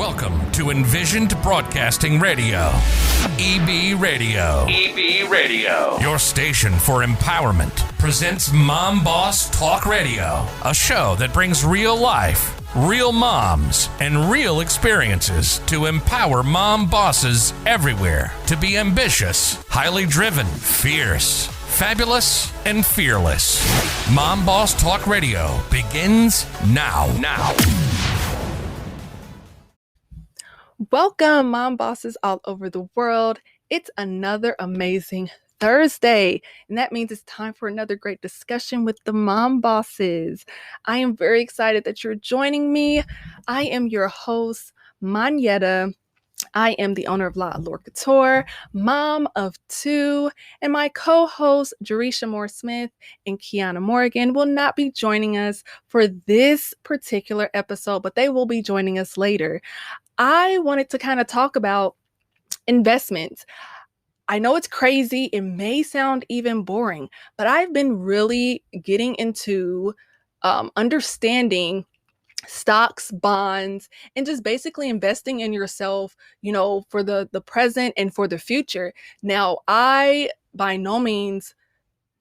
Welcome to Envisioned Broadcasting Radio. EB Radio. EB Radio. Your station for empowerment presents Mom Boss Talk Radio, a show that brings real life, real moms, and real experiences to empower mom bosses everywhere to be ambitious, highly driven, fierce, fabulous, and fearless. Mom Boss Talk Radio begins now. Welcome, mom bosses all over the world. It's another amazing Thursday, and that means it's time for another great discussion with the mom bosses. I am very excited that you're joining me. I am your host, Manietta. I am the owner of La Allure Couture, mom of two, and my co-hosts, Jerisha Moore-Smith and Kiana Morgan, will not be joining us for this particular episode, but they will be joining us later. I wanted to kind of talk about investments. I know it's crazy. It may sound even boring, but I've been really getting into understanding stocks, bonds, and just basically investing in yourself, for the present and for the future. Now, I by no means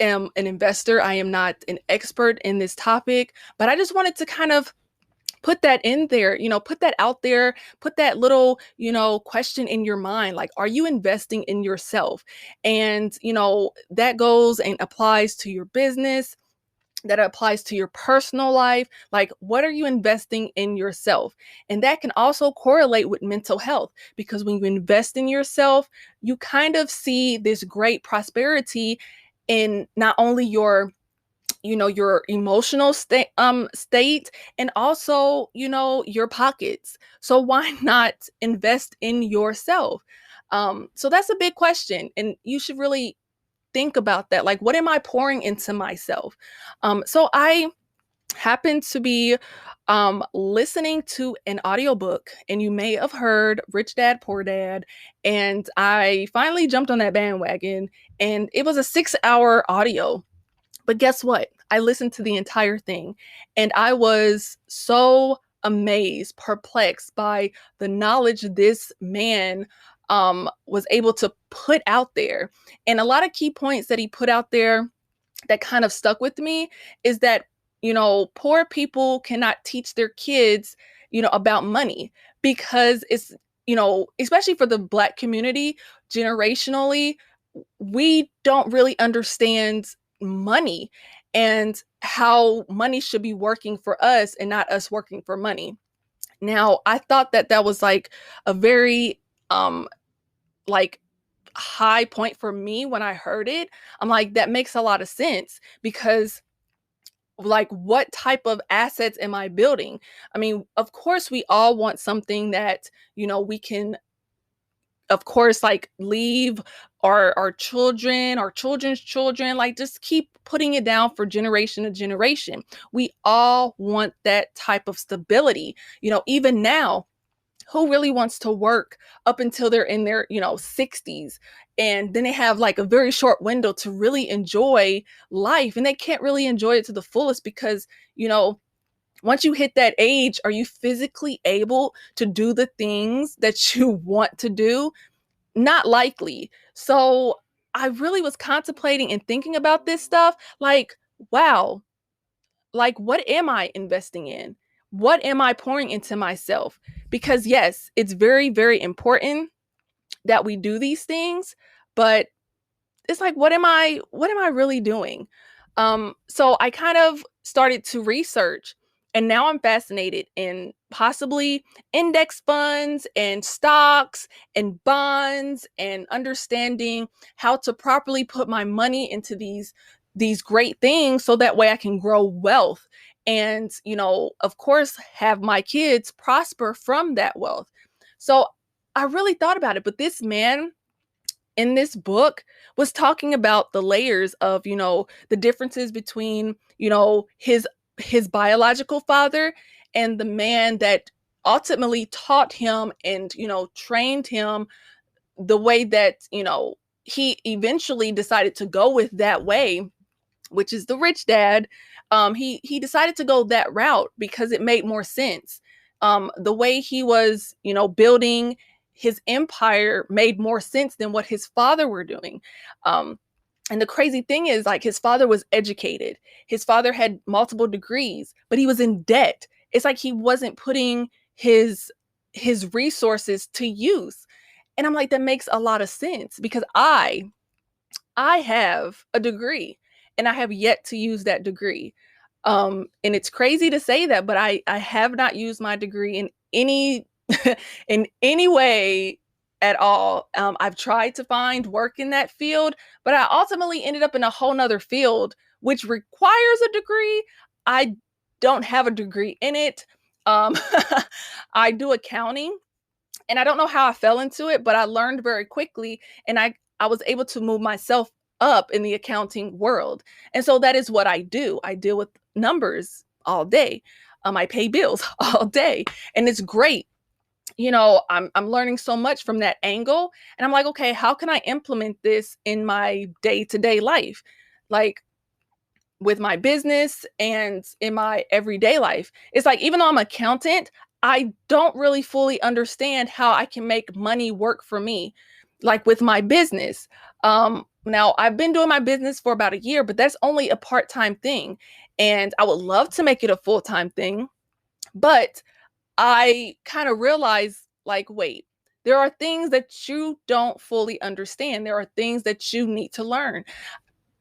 am an investor. I am not an expert in this topic, but I just wanted to kind of put that in there, put that out there, put that little, question in your mind. Like, are you investing in yourself? And, that goes and applies to your business. That applies to your personal life. Like, what are you investing in yourself? And that can also correlate with mental health, because when you invest in yourself, you kind of see this great prosperity in not only your emotional state and also, your pockets. So why not invest in yourself? So that's a big question. And you should really think about that. Like, what am I pouring into myself? So I happen to be listening to an audiobook, and you may have heard Rich Dad, Poor Dad. And I finally jumped on that bandwagon, and it was a 6-hour audio. But guess what? I listened to the entire thing, and I was so amazed, perplexed by the knowledge this man was able to put out there. And a lot of key points that he put out there that kind of stuck with me is that, poor people cannot teach their kids, about money, because it's, especially for the Black community, generationally, we don't really understand money and how money should be working for us and not us working for money. Now, I thought that was like a very high point for me when I heard it. I'm like, that makes a lot of sense, because like, what type of assets am I building? I mean, of course, we all want something that, we can, of course, like, leave our children, our children's children, like, just keep putting it down for generation to generation. We all want that type of stability. Even now, who really wants to work up until they're in their, 60s? And then they have like a very short window to really enjoy life, and they can't really enjoy it to the fullest because, once you hit that age, are you physically able to do the things that you want to do? Not likely. So I really was contemplating and thinking about this stuff. Like, wow, like, what am I investing in? What am I pouring into myself? Because yes, it's very, very important that we do these things, but it's like, what am I really doing? So I kind of started to research, and now I'm fascinated in possibly index funds and stocks and bonds, and understanding how to properly put my money into these great things, so that way I can grow wealth and, of course, have my kids prosper from that wealth. So I really thought about it, but this man in this book was talking about the layers of, the differences between, his biological father and the man that ultimately taught him and, trained him the way that, he eventually decided to go with that way, which is the rich dad. He decided to go that route because it made more sense. The way he was, building his empire made more sense than what his father were doing. And the crazy thing is, like, his father was educated. His father had multiple degrees, but he was in debt. It's like he wasn't putting his resources to use. And I'm like, that makes a lot of sense, because I have a degree and I have yet to use that degree. And it's crazy to say that, but I have not used my degree in any in any way at all. I've tried to find work in that field, but I ultimately ended up in a whole nother field, which requires a degree. I don't have a degree in it. Um, I do accounting, and I don't know how I fell into it, but I learned very quickly, and I was able to move myself up in the accounting world. And so that is what I do. I deal with numbers all day. I pay bills all day, and it's great. I'm learning so much from that angle, and I'm like, okay, how can I implement this in my day-to-day life? Like, with my business and in my everyday life. It's like, even though I'm an accountant, I don't really fully understand how I can make money work for me, like with my business. Now, I've been doing my business for about a year, but that's only a part-time thing. And I would love to make it a full-time thing. But I kind of realized, like, wait, there are things that you don't fully understand. There are things that you need to learn.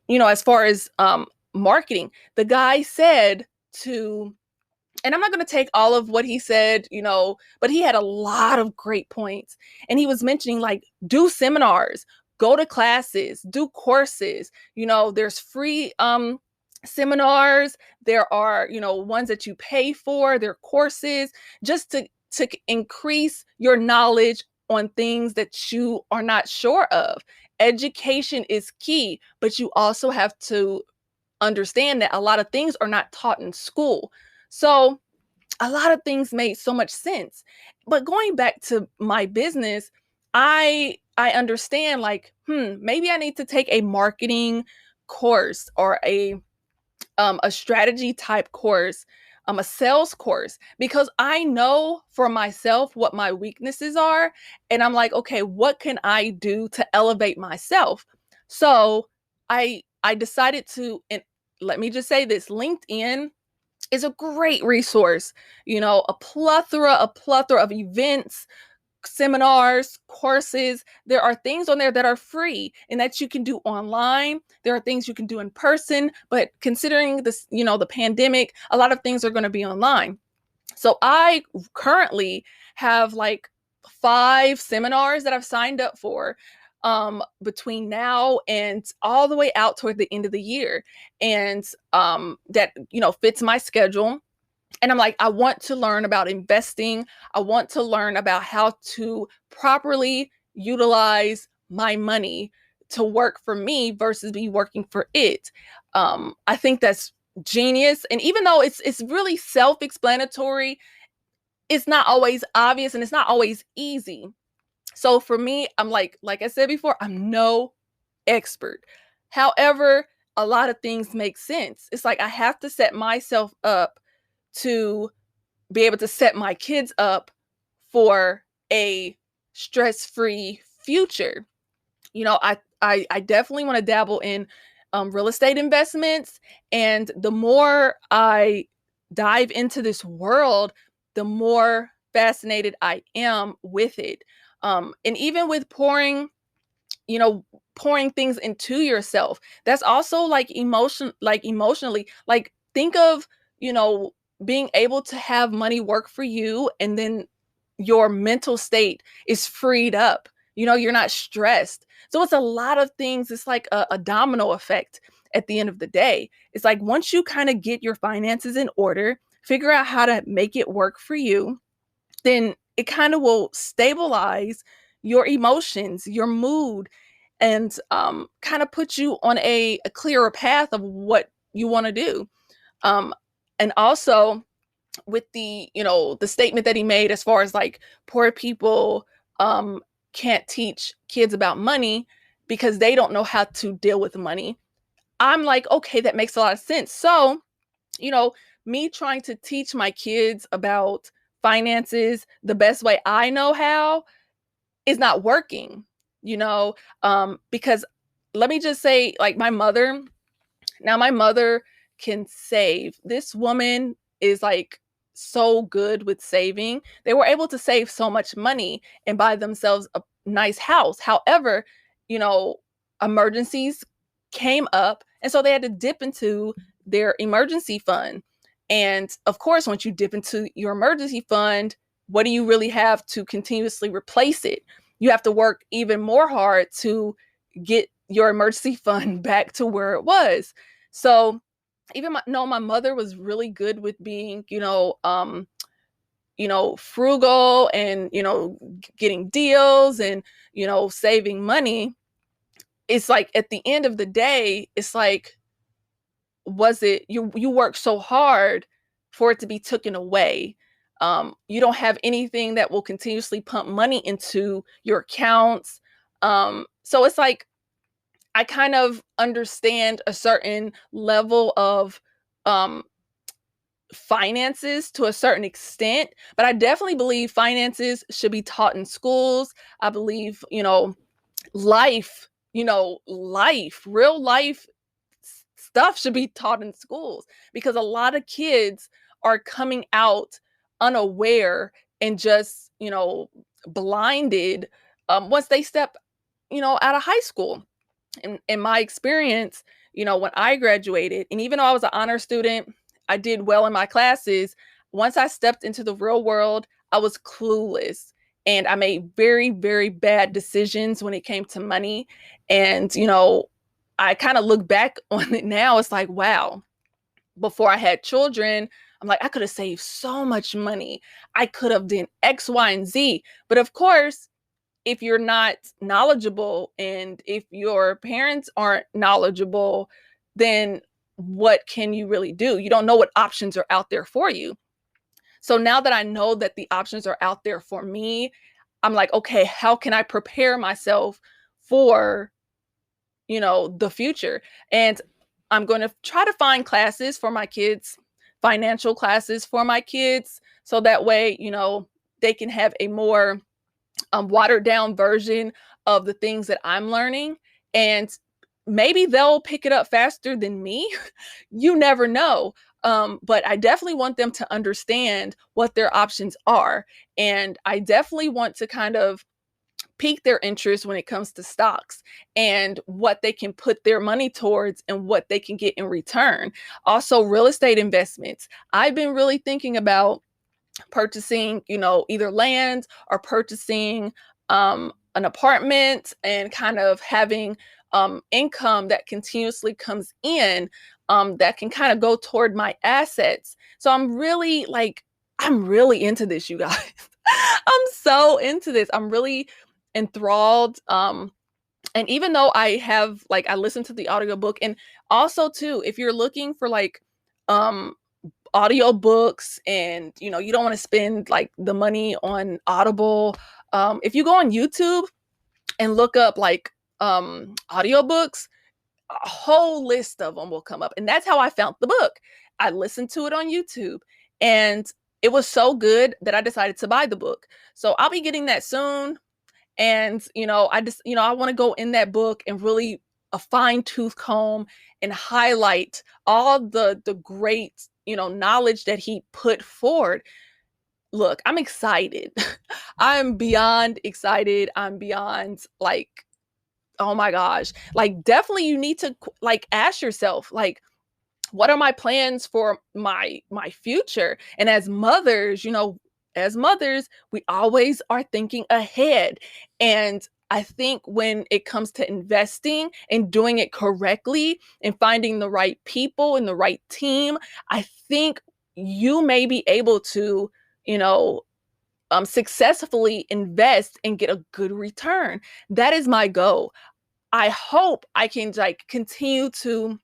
As far as marketing, the guy said to, and I'm not going to take all of what he said, but he had a lot of great points. And he was mentioning, like, do seminars, go to classes, do courses. There's free seminars. There are, ones that you pay for, there are courses, just to increase your knowledge on things that you are not sure of. Education is key, but you also have to understand that a lot of things are not taught in school. So a lot of things made so much sense. But going back to my business, I understand, like, maybe I need to take a marketing course, or a strategy type course, a sales course, because I know for myself what my weaknesses are. And I'm like, okay, what can I do to elevate myself? So I decided to, and let me just say this, LinkedIn is a great resource, a plethora of events, seminars, courses. There are things on there that are free and that you can do online. There are things you can do in person, but considering this, the pandemic, a lot of things are going to be online. So I currently have like 5 seminars that I've signed up for, between now and all the way out toward the end of the year. And that, fits my schedule. And I'm like, I want to learn about investing. I want to learn about how to properly utilize my money to work for me versus me working for it. I think that's genius. And even though it's really self-explanatory, it's not always obvious and it's not always easy. So for me, I'm like I said before, I'm no expert. However, a lot of things make sense. It's like I have to set myself up to be able to set my kids up for a stress-free future. I definitely want to dabble in real estate investments, and the more I dive into this world, the more fascinated I am with it. And even with pouring things into yourself, that's also like emotionally, like, think of, being able to have money work for you, and then your mental state is freed up. You're not stressed. So it's a lot of things. It's like a domino effect at the end of the day. It's like, once you kind of get your finances in order, figure out how to make it work for you, then it kind of will stabilize your emotions, your mood, and kind of put you on a clearer path of what you want to do. And also, with the statement that he made, as far as like poor people can't teach kids about money because they don't know how to deal with money. I'm like, okay, that makes a lot of sense. So, me trying to teach my kids about finances the best way I know how is not working, because let me just say, like, my mother can save. This woman is like so good with saving. They were able to save so much money and buy themselves a nice house. However, you know, emergencies came up, and so they had to dip into their emergency fund. And of course, once you dip into your emergency fund, what do you really have to continuously replace it? You have to work even more hard to get your emergency fund back to where it was. So even my mother was really good with being, frugal and, getting deals and, saving money. It's like at the end of the day, it's like, was it you work so hard for it to be taken away? You don't have anything that will continuously pump money into your accounts. So it's like I kind of understand a certain level of um, finances to a certain extent, but I definitely believe finances should be taught in schools. I believe, life, real life stuff should be taught in schools, because a lot of kids are coming out unaware and just, blinded once they step, out of high school. In my experience, when I graduated, and even though I was an honor student, I did well in my classes. Once I stepped into the real world, I was clueless. And I made very, very bad decisions when it came to money. And, I kind of look back on it now. It's like, wow, before I had children, I'm like, I could have saved so much money. I could have done X, Y, and Z. But of course, if you're not knowledgeable and if your parents aren't knowledgeable, then what can you really do? You don't know what options are out there for you. So now that I know that the options are out there for me, I'm like, okay, how can I prepare myself for, the future? And I'm going to try to find classes for my kids, financial classes for my kids, so that way, they can have a more watered down version of the things that I'm learning. And maybe they'll pick it up faster than me. You never know. But I definitely want them to understand what their options are. And I definitely want to kind of pique their interest when it comes to stocks and what they can put their money towards and what they can get in return. Also, real estate investments. I've been really thinking about purchasing, either land or purchasing an apartment and kind of having income that continuously comes in, that can kind of go toward my assets. So I'm really into this, you guys. I'm so into this. I'm really enthralled. And even though I listened to the audiobook, and also too, if you're looking for um audiobooks and you don't want to spend like the money on Audible, if you go on YouTube and look up audiobooks, a whole list of them will come up. And that's how I found the book. I listened to it on YouTube, and it was so good that I decided to buy the book. So I'll be getting that soon. And I want to go in that book and really a fine-tooth comb and highlight all the great knowledge that he put forward. Look, I'm excited. I'm beyond excited. I'm beyond oh my gosh. Definitely you need to ask yourself, what are my plans for my future? And as mothers, we always are thinking ahead. And I think when it comes to investing and doing it correctly and finding the right people and the right team, I think you may be able to, successfully invest and get a good return. That is my goal. I hope I can continue to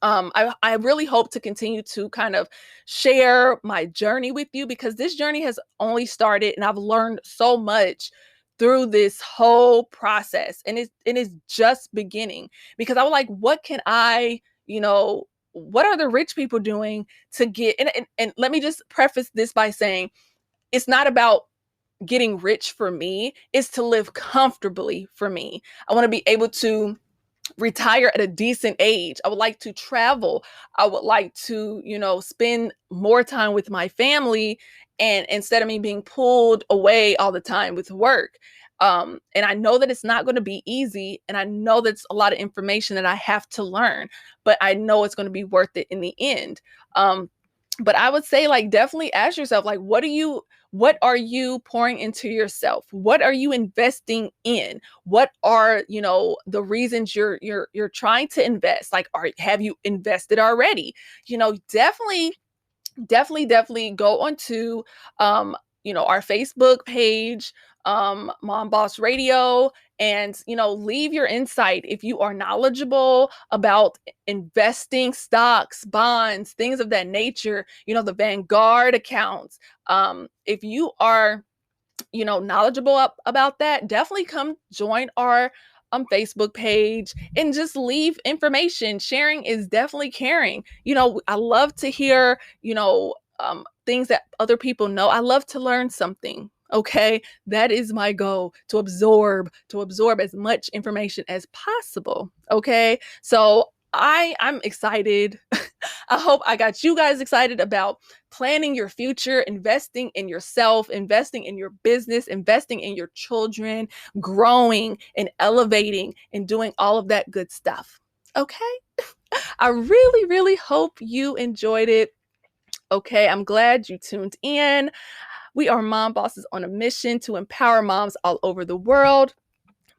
I really hope to continue to kind of share my journey with you, because this journey has only started and I've learned so much through this whole process, and it is just beginning. Because I was like, what can I, what are the rich people doing to get, and let me just preface this by saying, it's not about getting rich for me. It's to live comfortably for me. I want to be able to retire at a decent age. I would like to travel. I would like to, spend more time with my family, and instead of me being pulled away all the time with work. And I know that it's not going to be easy, and I know that's a lot of information that I have to learn, but I know it's going to be worth it in the end. But I would say, like, definitely ask yourself, like, what are you pouring into yourself? What are you investing in? What are, the reasons you're trying to invest? Like, have you invested already? Definitely go onto, our Facebook page, Mom Boss Radio, and, leave your insight. If you are knowledgeable about investing, stocks, bonds, things of that nature, the Vanguard accounts. If you are, knowledgeable about that, definitely come join our Facebook page and just leave information. Sharing is definitely caring. I love to hear, things that other people know. I love to learn something. Okay, that is my goal, to absorb as much information as possible. Okay, so I'm excited. I hope I got you guys excited about planning your future, investing in yourself, investing in your business, investing in your children, growing and elevating and doing all of that good stuff. Okay, I really, really hope you enjoyed it. Okay, I'm glad you tuned in. We are Mom Bosses on a mission to empower moms all over the world.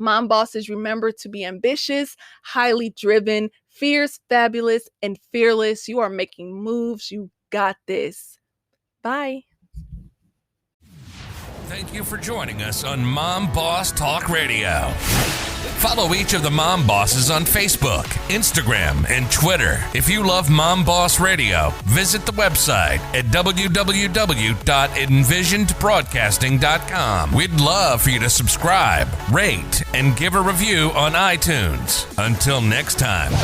Mom Bosses, remember to be ambitious, highly driven, fierce, fabulous, and fearless. You are making moves. You got this. Bye. Thank you for joining us on Mom Boss Talk Radio. Follow each of the Mom Bosses on Facebook, Instagram, and Twitter. If you love Mom Boss Radio, visit the website at www.envisionedbroadcasting.com. We'd love for you to subscribe, rate, and give a review on iTunes. Until next time.